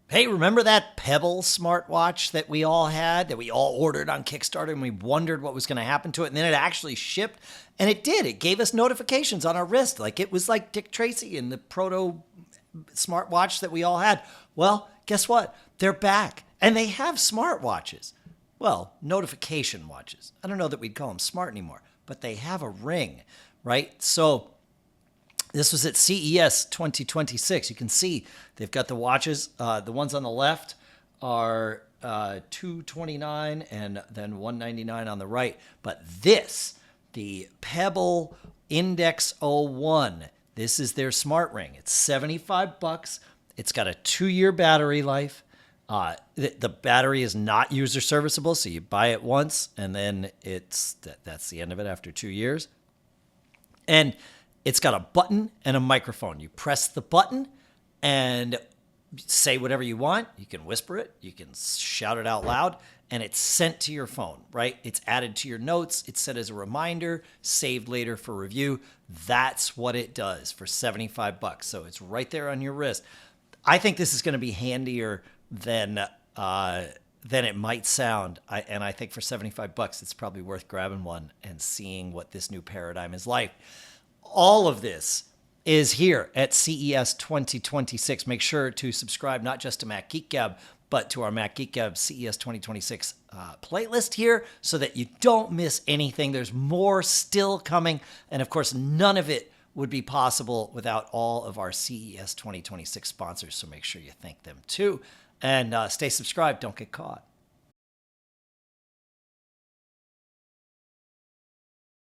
Hey, remember that Pebble smartwatch that we all had, that we all ordered on Kickstarter, and we wondered what was going to happen to it? And then it actually shipped, and it did. It gave us notifications on our wrist. Like it was like Dick Tracy in the proto smartwatch that we all had. Well, guess what? They're back, and they have smartwatches. Well, notification watches. I don't know that we'd call them smart anymore, but they have a ring, right? So this was at CES 2026. You can see they've got the watches. The ones on the left are 229 and then 199 on the right. But this, the Pebble Index 01, this is their smart ring. It's 75 bucks. It's got a 2-year battery life. The battery is not user serviceable, so you buy it once and then that's the end of it after 2 years. And it's got a button and a microphone. You press the button and say whatever you want. You can whisper it. You can shout it out loud. And it's sent to your phone, right? It's added to your notes. It's set as a reminder, saved later for review. That's what it does for 75 bucks. So it's right there on your wrist. I think this is going to be handier than it might sound. And I think for 75 bucks, it's probably worth grabbing one and seeing what this new paradigm is like. All of this is here at CES 2026. Make sure to subscribe not just to Mac Geek Gab, but to our Mac Geek Gab CES 2026 playlist here so that you don't miss anything. There's more still coming. And of course, none of it would be possible without all of our CES 2026 sponsors. So make sure you thank them too. And stay subscribed. Don't get caught.